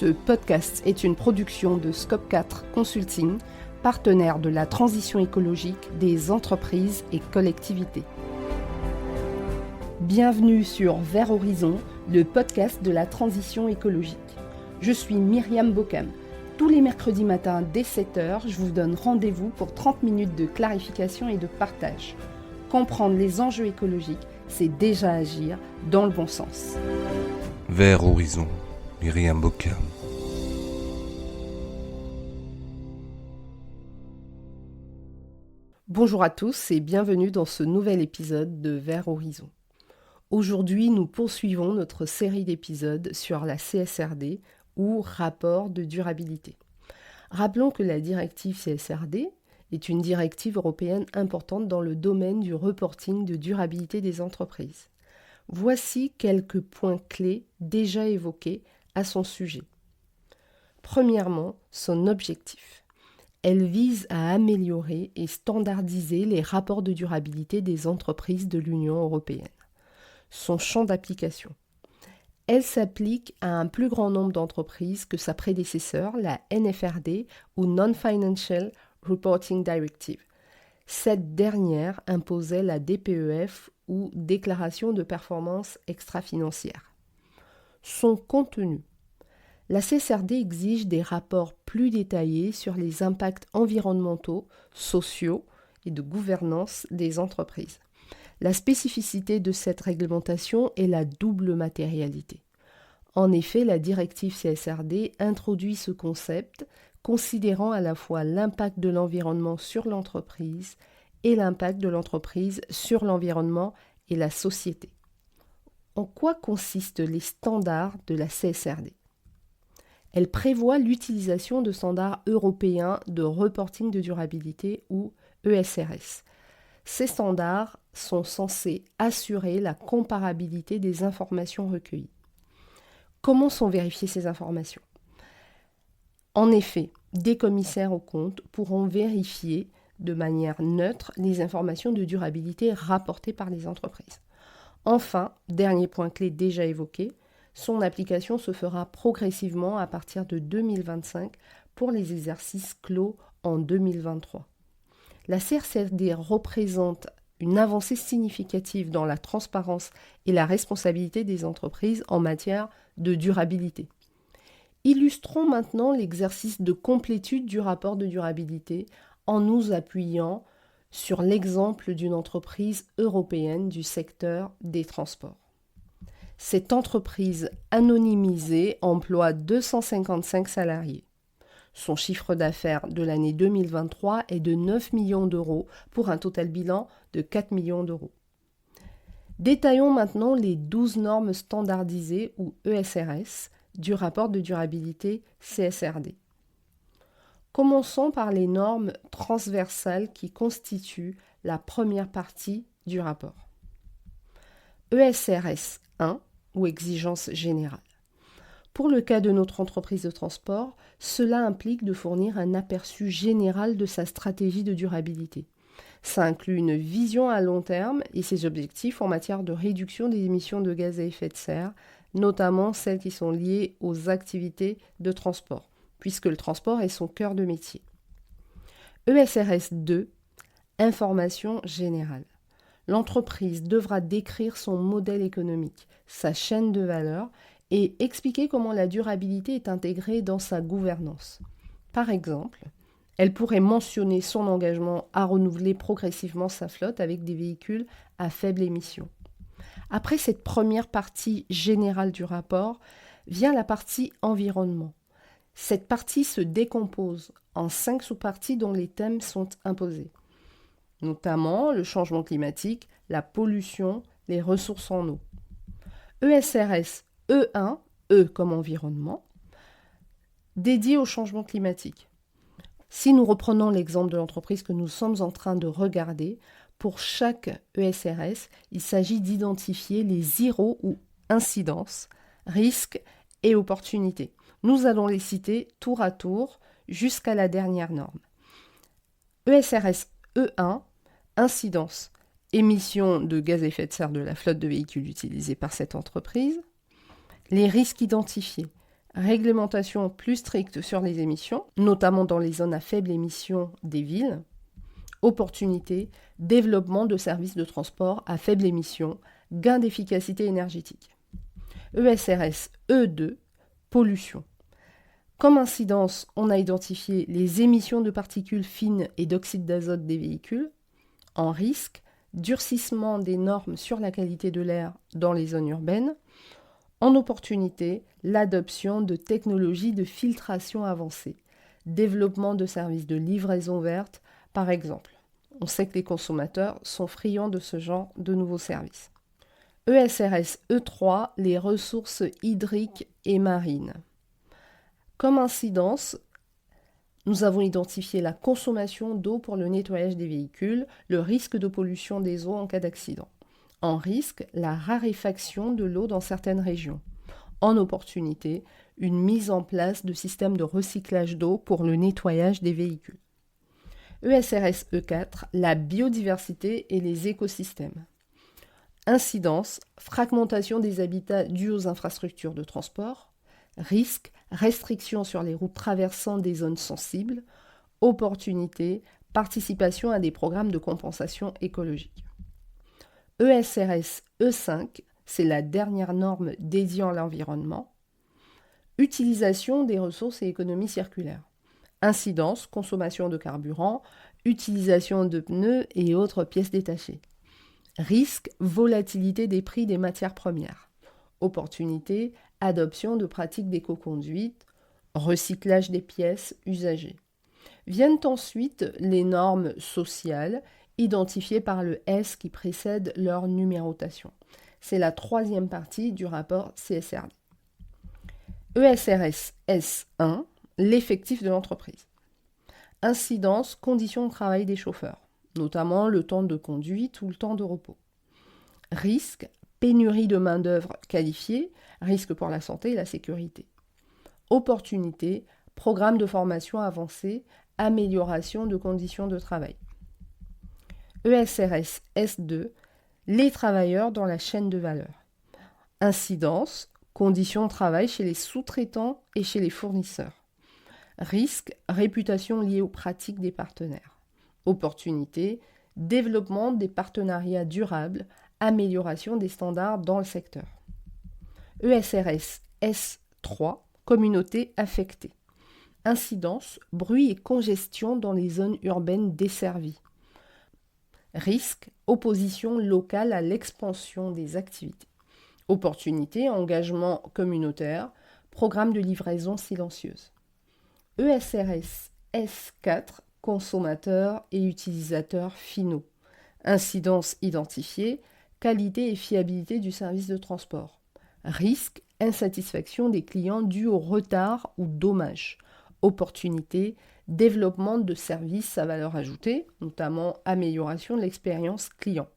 Ce podcast est une production de Scope 4 Consulting, partenaire de la transition écologique des entreprises et collectivités. Bienvenue sur Vert Horizon, le podcast de la transition écologique. Je suis Myriam Bocam. Tous les mercredis matins dès 7h, je vous donne rendez-vous pour 30 minutes de clarification et de partage. Comprendre les enjeux écologiques, c'est déjà agir dans le bon sens. Vert Horizon, Myriam Bocam. Bonjour à tous et bienvenue dans ce nouvel épisode de Vert Horizon. Aujourd'hui, nous poursuivons notre série d'épisodes sur la CSRD ou rapport de durabilité. Rappelons que la directive CSRD est une directive européenne importante dans le domaine du reporting de durabilité des entreprises. Voici quelques points clés déjà évoqués à son sujet. Premièrement, son objectif. Elle vise à améliorer et standardiser les rapports de durabilité des entreprises de l'Union européenne. Son champ d'application. Elle s'applique à un plus grand nombre d'entreprises que sa prédécesseur, la NFRD ou Non-Financial Reporting Directive. Cette dernière imposait la DPEF ou déclaration de performance extra-financière. Son contenu. La CSRD exige des rapports plus détaillés sur les impacts environnementaux, sociaux et de gouvernance des entreprises. La spécificité de cette réglementation est la double matérialité. En effet, la directive CSRD introduit ce concept, considérant à la fois l'impact de l'environnement sur l'entreprise et l'impact de l'entreprise sur l'environnement et la société. En quoi consistent les standards de la CSRD ? Elle prévoit l'utilisation de standards européens de reporting de durabilité ou ESRS. Ces standards sont censés assurer la comparabilité des informations recueillies. Comment sont vérifiées ces informations ? En effet, des commissaires aux comptes pourront vérifier de manière neutre les informations de durabilité rapportées par les entreprises. Enfin, dernier point clé déjà évoqué, son application se fera progressivement à partir de 2025 pour les exercices clos en 2023. La CSRD représente une avancée significative dans la transparence et la responsabilité des entreprises en matière de durabilité. Illustrons maintenant l'exercice de complétude du rapport de durabilité en nous appuyant sur l'exemple d'une entreprise européenne du secteur des transports. Cette entreprise anonymisée emploie 255 salariés. Son chiffre d'affaires de l'année 2023 est de 9 millions d'euros pour un total bilan de 4 millions d'euros. Détaillons maintenant les 12 normes standardisées ou ESRS du rapport de durabilité CSRD. Commençons par les normes transversales qui constituent la première partie du rapport. ESRS 1 ou exigence générale. Pour le cas de notre entreprise de transport, cela implique de fournir un aperçu général de sa stratégie de durabilité. Ça inclut une vision à long terme et ses objectifs en matière de réduction des émissions de gaz à effet de serre, notamment celles qui sont liées aux activités de transport, puisque le transport est son cœur de métier. ESRS 2, information générale. L'entreprise devra décrire son modèle économique, sa chaîne de valeur et expliquer comment la durabilité est intégrée dans sa gouvernance. Par exemple, elle pourrait mentionner son engagement à renouveler progressivement sa flotte avec des véhicules à faible émission. Après cette première partie générale du rapport, vient la partie environnement. Cette partie se décompose en 5 sous-parties dont les thèmes sont imposés, notamment le changement climatique, la pollution, les ressources en eau. ESRS E1, E comme environnement, dédié au changement climatique. Si nous reprenons l'exemple de l'entreprise que nous sommes en train de regarder, pour chaque ESRS, il s'agit d'identifier les zéros ou incidences, risques et opportunités. Nous allons les citer tour à tour jusqu'à la dernière norme. ESRS E1, incidence, émissions de gaz à effet de serre de la flotte de véhicules utilisés par cette entreprise. Les risques identifiés, Réglementation plus stricte sur les émissions, notamment dans les zones à faible émission des villes. Opportunité, développement de services de transport à faible émission, gain d'efficacité énergétique. ESRS E2, pollution. Comme incidence, on a identifié les émissions de particules fines et d'oxyde d'azote des véhicules. En risque, durcissement des normes sur la qualité de l'air dans les zones urbaines. En opportunité, l'adoption de technologies de filtration avancées. Développement de services de livraison verte, par exemple. On sait que les consommateurs sont friands de ce genre de nouveaux services. ESRS E3, les ressources hydriques et marines. Comme incidence, nous avons identifié la consommation d'eau pour le nettoyage des véhicules, le risque de pollution des eaux en cas d'accident. En risque, la raréfaction de l'eau dans certaines régions. En opportunité, une mise en place de systèmes de recyclage d'eau pour le nettoyage des véhicules. ESRS E4, la biodiversité et les écosystèmes. Incidence, fragmentation des habitats dus aux infrastructures de transport. Risque, restriction sur les routes traversant des zones sensibles. Opportunité, participation à des programmes de compensation écologique. ESRS E5, c'est la dernière norme dédiée à l'environnement. Utilisation des ressources et économie circulaire. Incidence, consommation de carburant, utilisation de pneus et autres pièces détachées. Risque, volatilité des prix des matières premières. Opportunité, adoption de pratiques d'éco-conduite, recyclage des pièces usagées. Viennent ensuite les normes sociales, identifiées par le S qui précède leur numérotation. C'est la troisième partie du rapport CSRD. ESRS S1, l'effectif de l'entreprise. Incidence, conditions de travail des chauffeurs, notamment le temps de conduite ou le temps de repos. Risque, pénurie de main-d'œuvre qualifiée, risque pour la santé et la sécurité. Opportunité, programme de formation avancée, amélioration de conditions de travail. ESRS S2, les travailleurs dans la chaîne de valeur. Incidence, conditions de travail chez les sous-traitants et chez les fournisseurs. Risque, réputation liée aux pratiques des partenaires. Opportunité, développement des partenariats durables, amélioration des standards dans le secteur. ESRS S3, communauté affectée. Incidence, bruit et congestion dans les zones urbaines desservies. Risque, opposition locale à l'expansion des activités. Opportunité, engagement communautaire, programme de livraison silencieuse. ESRS S4, consommateurs et utilisateurs finaux. Incidence identifiée, qualité et fiabilité du service de transport. Risque, insatisfaction des clients due au retard ou dommages. Opportunité, développement de services à valeur ajoutée, notamment amélioration de l'expérience client.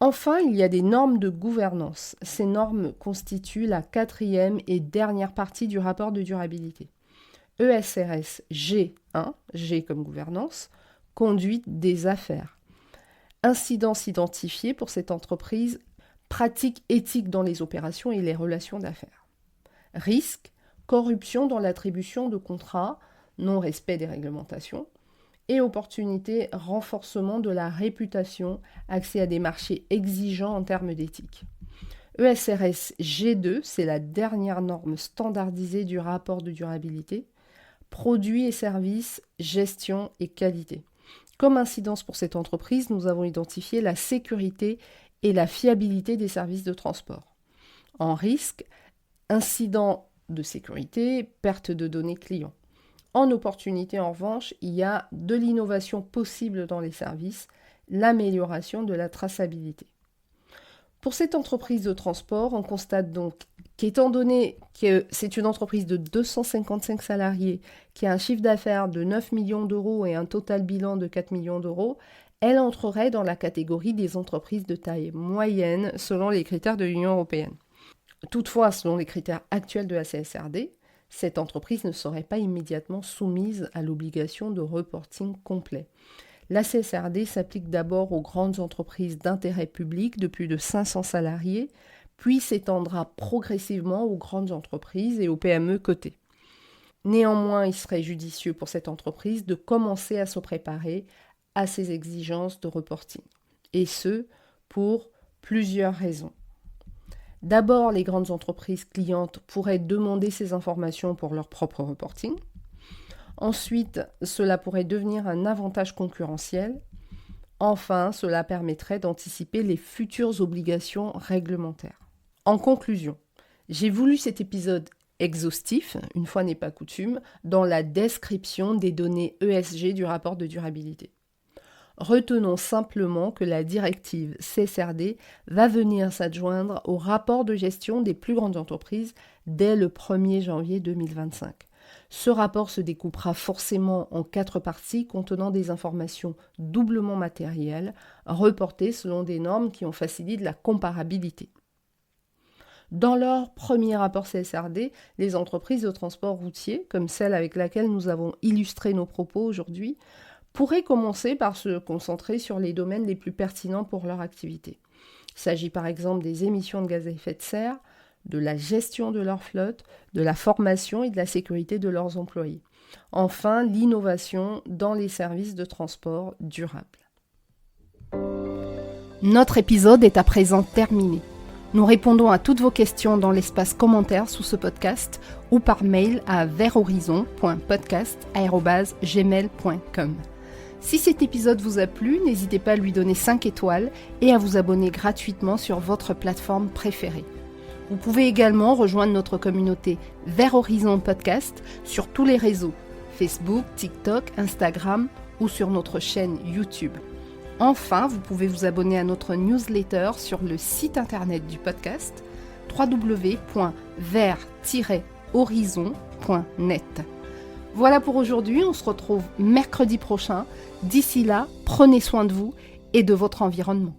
Enfin, il y a des normes de gouvernance. Ces normes constituent la quatrième et dernière partie du rapport de durabilité. ESRS G1, G comme gouvernance, conduite des affaires. Incidence identifiée pour cette entreprise, pratique éthique dans les opérations et les relations d'affaires. Risque, corruption dans l'attribution de contrats, non-respect des réglementations. Et opportunité, renforcement de la réputation, accès à des marchés exigeants en termes d'éthique. ESRS G2, c'est la dernière norme standardisée du rapport de durabilité. Produits et services, gestion et qualité. Comme incidence pour cette entreprise, nous avons identifié la sécurité et la fiabilité des services de transport. En risque, incident de sécurité, perte de données clients. En opportunité, en revanche, il y a de l'innovation possible dans les services, l'amélioration de la traçabilité. Pour cette entreprise de transport, on constate donc qu'étant donné que c'est une entreprise de 255 salariés, qui a un chiffre d'affaires de 9 millions d'euros et un total bilan de 4 millions d'euros, elle entrerait dans la catégorie des entreprises de taille moyenne selon les critères de l'Union européenne. Toutefois, selon les critères actuels de la CSRD, cette entreprise ne serait pas immédiatement soumise à l'obligation de reporting complet. La CSRD s'applique d'abord aux grandes entreprises d'intérêt public de plus de 500 salariés, puis s'étendra progressivement aux grandes entreprises et aux PME cotées. Néanmoins, il serait judicieux pour cette entreprise de commencer à se préparer à ces exigences de reporting, et ce, pour plusieurs raisons. D'abord, les grandes entreprises clientes pourraient demander ces informations pour leur propre reporting. Ensuite, cela pourrait devenir un avantage concurrentiel. Enfin, cela permettrait d'anticiper les futures obligations réglementaires. En conclusion, j'ai voulu cet épisode exhaustif, une fois n'est pas coutume, dans la description des données ESG du rapport de durabilité. Retenons simplement que la directive CSRD va venir s'adjoindre au rapport de gestion des plus grandes entreprises dès le 1er janvier 2025. Ce rapport se découpera forcément en 4 parties contenant des informations doublement matérielles, reportées selon des normes qui en facilitent la comparabilité. Dans leur premier rapport CSRD, les entreprises de transport routier, comme celle avec laquelle nous avons illustré nos propos aujourd'hui, pourraient commencer par se concentrer sur les domaines les plus pertinents pour leur activité. Il s'agit par exemple des émissions de gaz à effet de serre, de la gestion de leur flotte, de la formation et de la sécurité de leurs employés. Enfin, l'innovation dans les services de transport durables. Notre épisode est à présent terminé. Nous répondons à toutes vos questions dans l'espace commentaire sous ce podcast ou par mail à verthorizon.podcast@gmail.com. Si cet épisode vous a plu, n'hésitez pas à lui donner 5 étoiles et à vous abonner gratuitement sur votre plateforme préférée. Vous pouvez également rejoindre notre communauté Vers Horizon Podcast sur tous les réseaux, Facebook, TikTok, Instagram ou sur notre chaîne YouTube. Enfin, vous pouvez vous abonner à notre newsletter sur le site internet du podcast www.vers-horizon.net. Voilà pour aujourd'hui, on se retrouve mercredi prochain. D'ici là, prenez soin de vous et de votre environnement.